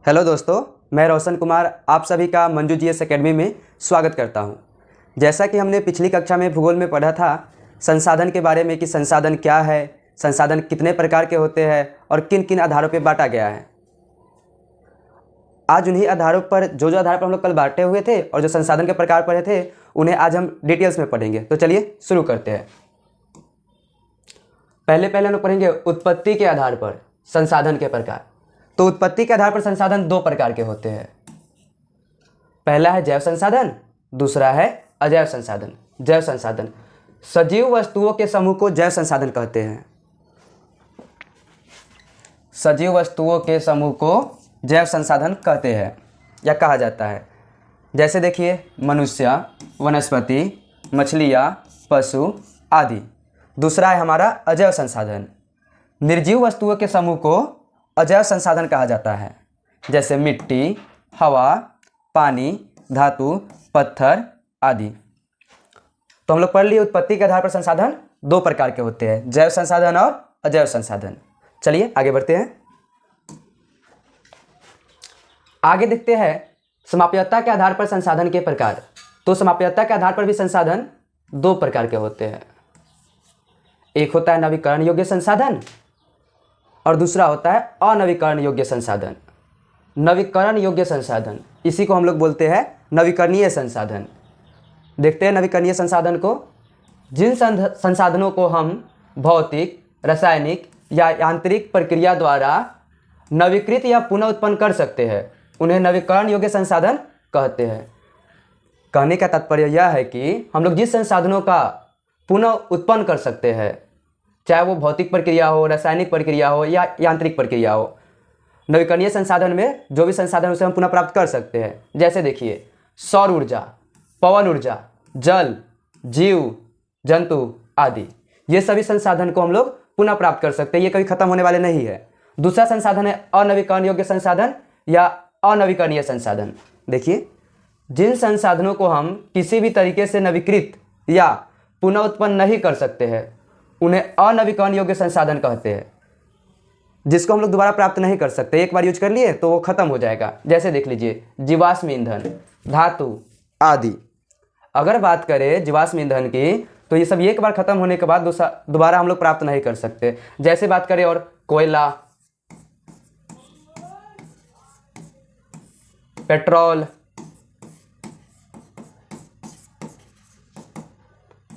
Hello दोस्तों, मैं रोशन कुमार आप सभी का मंजू जीएस एकेडमी में स्वागत करता हूं। जैसा कि हमने पिछली कक्षा में भूगोल में पढ़ा था संसाधन के बारे में कि संसाधन क्या है, संसाधन कितने प्रकार के होते हैं और किन किन आधारों पर बांटा गया है। आज उन्हीं आधारों पर जो आधार पर हम लोग कल बांटे हुए थे और जो संसाधन के प्रकार पढ़े थे उन्हें आज हम डिटेल्स में पढ़ेंगे। तो चलिए शुरू करते हैं। पहले हम लोग पढ़ेंगे उत्पत्ति के आधार पर संसाधन के प्रकार। तो उत्पत्ति के आधार पर संसाधन दो प्रकार के होते हैं। पहला है जैव संसाधन, दूसरा है अजैव संसाधन। जैव संसाधन सजीव वस्तुओं के समूह को जैव संसाधन कहते हैं। सजीव वस्तुओं के समूह को जैव संसाधन कहते हैं या कहा जाता है। जैसे देखिए मनुष्य, वनस्पति, मछलियाँ, पशु आदि। दूसरा है हमारा अजैव संसाधन। निर्जीव वस्तुओं के समूह को अजैव संसाधन कहा जाता है। जैसे मिट्टी, हवा, पानी, धातु, पत्थर आदि। तो हम लोग पढ़ लिए उत्पत्ति के आधार पर संसाधन दो प्रकार के होते हैं, जैव संसाधन और अजैव संसाधन। चलिए आगे बढ़ते हैं। आगे देखते हैं समाप्यता के आधार पर संसाधन के प्रकार। तो समाप्यता के आधार पर भी संसाधन दो प्रकार के होते हैं। एक होता है नवीकरण योग्य संसाधन और दूसरा होता है अनवीकरण योग्य संसाधन। नवीकरण योग्य संसाधन इसी को हम लोग बोलते हैं नवीकरणीय संसाधन। देखते हैं नवीकरणीय संसाधन को। जिन संसाधनों को हम भौतिक, रासायनिक या यांत्रिक प्रक्रिया द्वारा नवीकृत या पुनः उत्पन्न कर सकते हैं उन्हें नवीकरण योग्य संसाधन कहते हैं। कहने का तात्पर्य यह है कि हम लोग जिस संसाधनों का पुनः उत्पन्न कर सकते हैं, चाहे वो भौतिक प्रक्रिया हो, रासायनिक प्रक्रिया हो या यांत्रिक प्रक्रिया हो, नवीकरणीय संसाधन में जो भी संसाधन उसे हम पुनः प्राप्त कर सकते हैं। जैसे देखिए सौर ऊर्जा, पवन ऊर्जा, जल, जीव जंतु आदि, ये सभी संसाधन को हम लोग पुनः प्राप्त कर सकते हैं, ये कभी खत्म होने वाले नहीं है। दूसरा संसाधन है अनवीकरण योग्य संसाधन या अनवीकरणीय संसाधन। देखिए जिन संसाधनों को हम किसी भी तरीके से नवीकृत या पुनः उत्पन्न नहीं कर सकते हैं उन्हें अनवीकरण योग्य संसाधन कहते हैं। जिसको हम लोग दोबारा प्राप्त नहीं कर सकते, एक बार यूज कर लिए तो वो खत्म हो जाएगा। जैसे देख लीजिए जीवाश्म ईंधन, धातु आदि। अगर बात करें जीवाश्म ईंधन की तो ये सब एक बार खत्म होने के बाद दोबारा हम लोग प्राप्त नहीं कर सकते। जैसे बात करें और कोयला, पेट्रोल,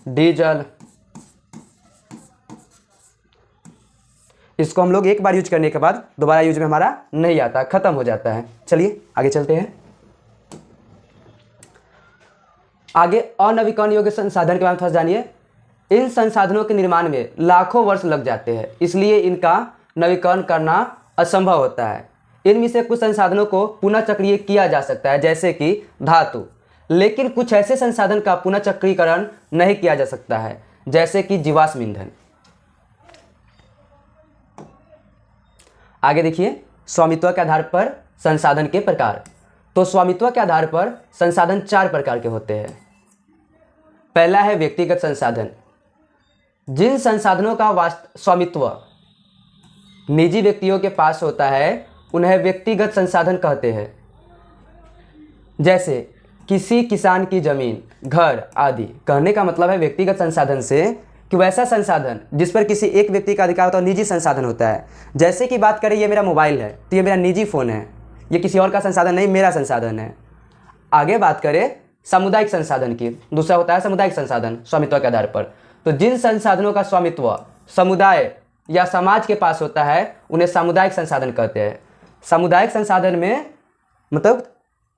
डीजल, इसको हम लोग एक बार यूज करने के बाद दोबारा यूज में हमारा नहीं आता, खत्म हो जाता है। चलिए आगे चलते हैं। आगे अनवीकरण योग्य संसाधन के बारे में थोड़ा जानिए। इन संसाधनों के निर्माण में लाखों वर्ष लग जाते हैं, इसलिए इनका नवीकरण करना असंभव होता है। इनमें से कुछ संसाधनों को पुनः चक्रीय किया जा सकता है, जैसे कि धातु, लेकिन कुछ ऐसे संसाधन का पुनः चक्रीकरण नहीं किया जा सकता है, जैसे कि जीवाश्म ईंधन। आगे देखिए स्वामित्व के आधार पर संसाधन के प्रकार। तो स्वामित्व के आधार पर संसाधन चार प्रकार के होते हैं। पहला है व्यक्तिगत संसाधन। जिन संसाधनों का स्वामित्व निजी व्यक्तियों के पास होता है उन्हें व्यक्तिगत संसाधन कहते हैं। जैसे किसी किसान की जमीन, घर आदि। कहने का मतलब है व्यक्तिगत संसाधन से कि वैसा संसाधन जिस पर किसी एक व्यक्ति का अधिकार होता है, निजी संसाधन होता है। जैसे कि बात करें ये मेरा मोबाइल है तो ये मेरा निजी फ़ोन है, ये किसी और का संसाधन नहीं, मेरा संसाधन है। आगे बात करें सामुदायिक संसाधन की, दूसरा होता है सामुदायिक संसाधन स्वामित्व के आधार पर। तो जिन संसाधनों का स्वामित्व समुदाय या समाज के पास होता है उन्हें सामुदायिक संसाधन कहते हैं। सामुदायिक संसाधन में मतलब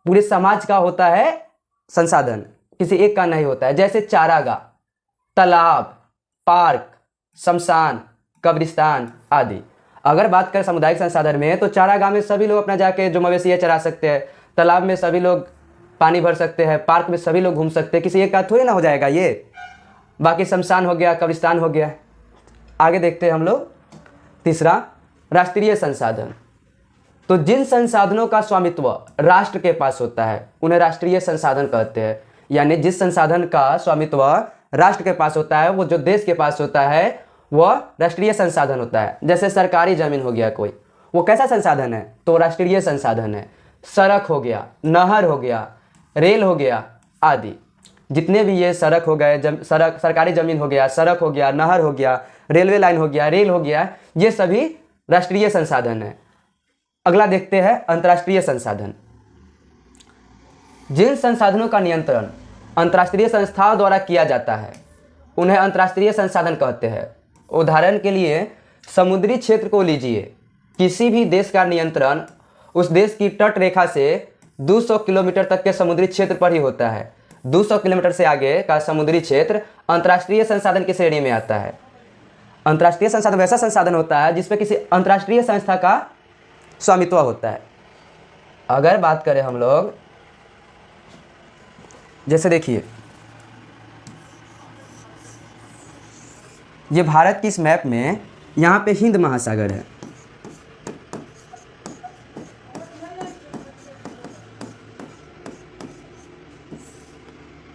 पूरे समाज का होता है संसाधन, किसी एक का नहीं होता है। जैसे चारागाह, तालाब, पार्क, शमशान, कब्रिस्तान आदि। अगर बात करें सामुदायिक संसाधन में तो चारागाह में सभी लोग अपना जाके जो मवेशी है चरा सकते हैं, तालाब में सभी लोग पानी भर सकते हैं, पार्क में सभी लोग घूम सकते हैं, किसी एक का थोड़ी ना हो जाएगा ये। बाकी शमशान हो गया, कब्रिस्तान हो गया। आगे देखते हैं हम लोग तीसरा राष्ट्रीय संसाधन। तो जिन संसाधनों का स्वामित्व राष्ट्र के पास होता है उन्हें राष्ट्रीय संसाधन कहते हैं। यानी जिस संसाधन का स्वामित्व राष्ट्र के पास होता है, वो जो देश के पास होता है, वह राष्ट्रीय संसाधन होता है। जैसे सरकारी जमीन हो गया कोई, वो कैसा संसाधन है? तो राष्ट्रीय संसाधन है। सड़क हो गया, नहर हो गया, रेल हो गया आदि, जितने भी ये सड़क हो गए, सड़क सरकारी ज़मीन हो गया, सड़क हो गया, नहर हो गया, रेलवे लाइन हो गया, रेल हो गया, ये सभी राष्ट्रीय संसाधन है। अगला देखते हैं अंतर्राष्ट्रीय संसाधन। जिन संसाधनों का नियंत्रण अंतर्राष्ट्रीय संस्थाओं द्वारा किया जाता है उन्हें अंतर्राष्ट्रीय संसाधन कहते हैं। उदाहरण के लिए समुद्री क्षेत्र को लीजिए। किसी भी देश का नियंत्रण उस देश की तट रेखा से 200 किलोमीटर तक के समुद्री क्षेत्र पर ही होता है। 200 किलोमीटर से आगे का समुद्री क्षेत्र अंतर्राष्ट्रीय संसाधन की श्रेणी में आता है। अंतर्राष्ट्रीय संसाधन वैसा संसाधन होता है जिसमें किसी अंतर्राष्ट्रीय संस्था का स्वामित्व होता है। अगर बात करें हम लोग, जैसे देखिए ये भारत की इस मैप में यहाँ पे हिंद महासागर है,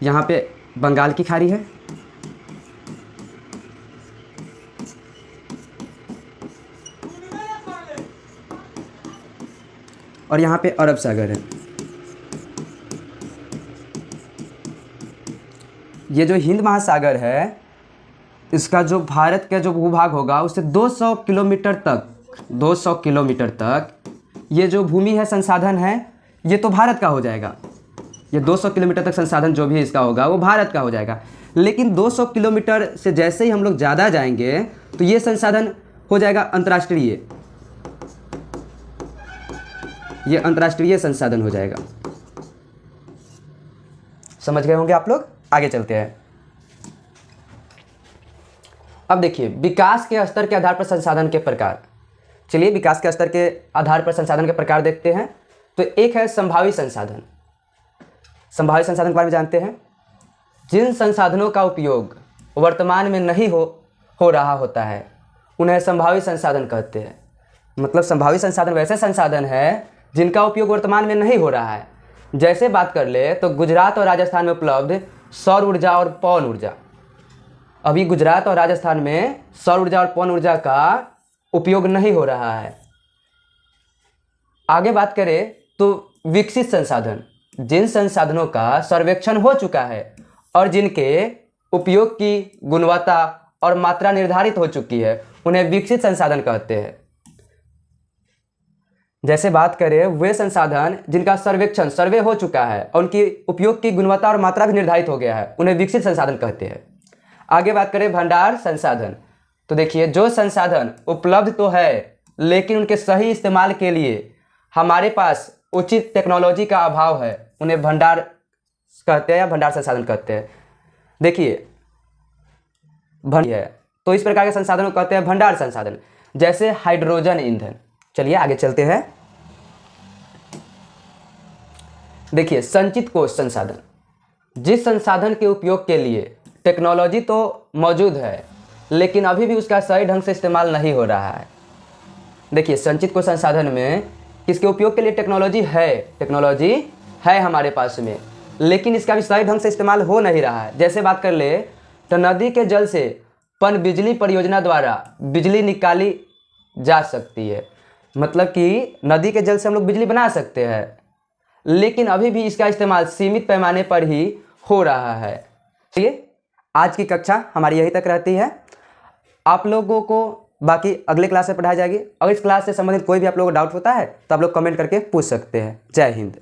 यहाँ पे बंगाल की खाड़ी है, और यहाँ पे अरब सागर है। ये जो हिंद महासागर है इसका जो भारत का जो भूभाग होगा उससे 200 किलोमीटर तक ये जो भूमि है, संसाधन है, ये तो भारत का हो जाएगा। ये 200 किलोमीटर तक संसाधन जो भी इसका होगा वो भारत का हो जाएगा। लेकिन 200 किलोमीटर से जैसे ही हम लोग ज़्यादा जाएंगे तो ये संसाधन हो जाएगा अंतर्राष्ट्रीय, ये अंतर्राष्ट्रीय संसाधन हो जाएगा। समझ गए होंगे आप लोग। आगे चलते हैं। अब देखिए विकास के स्तर के आधार पर संसाधन के प्रकार। चलिए विकास के स्तर के आधार पर संसाधन के प्रकार देखते हैं। तो एक है संभावित संसाधन। संभावित संसाधन के बारे में जानते हैं। जिन संसाधनों का उपयोग वर्तमान में नहीं हो रहा होता है उन्हें संभावित संसाधन कहते हैं। मतलब संभावित संसाधन वैसे संसाधन है जिनका उपयोग वर्तमान में नहीं हो रहा है। जैसे बात कर ले तो गुजरात और राजस्थान में उपलब्ध सौर ऊर्जा और पवन ऊर्जा। अभी गुजरात और राजस्थान में सौर ऊर्जा और पवन ऊर्जा का उपयोग नहीं हो रहा है। आगे बात करें तो विकसित संसाधन, जिन संसाधनों का सर्वेक्षण हो चुका है और जिनके उपयोग की गुणवत्ता और मात्रा निर्धारित हो चुकी है उन्हें विकसित संसाधन कहते हैं। जैसे बात करें वे संसाधन जिनका सर्वे हो चुका है और उनकी उपयोग की गुणवत्ता और मात्रा भी निर्धारित हो गया है उन्हें विकसित संसाधन कहते हैं। आगे बात करें भंडार संसाधन। तो देखिए जो संसाधन उपलब्ध तो है लेकिन उनके सही इस्तेमाल के लिए हमारे पास उचित टेक्नोलॉजी का अभाव है उन्हें भंडार कहते हैं या भंडार संसाधन कहते हैं। देखिए है तो इस प्रकार के संसाधनों को कहते हैं भंडार संसाधन। जैसे हाइड्रोजन ईंधन। चलिए आगे चलते हैं। देखिए संचित कोष संसाधन। जिस संसाधन के उपयोग के लिए टेक्नोलॉजी तो मौजूद है लेकिन अभी भी उसका सही ढंग से इस्तेमाल नहीं हो रहा है। देखिए संचित कोष संसाधन में किसके उपयोग के लिए टेक्नोलॉजी है हमारे पास में, लेकिन इसका भी सही ढंग से इस्तेमाल हो नहीं रहा है। जैसे बात कर ले तो नदी के जल से पनबिजली परियोजना द्वारा बिजली निकाली जा सकती है। मतलब कि नदी के जल से हम लोग बिजली बना सकते हैं लेकिन अभी भी इसका इस्तेमाल सीमित पैमाने पर ही हो रहा है। चलिए आज की कक्षा हमारी यहीं तक रहती है। आप लोगों को बाकी अगले क्लास में पढ़ाई जाएगी। अगर इस क्लास से संबंधित कोई भी आप लोगों को डाउट होता है तो आप लोग कमेंट करके पूछ सकते हैं। जय हिंद।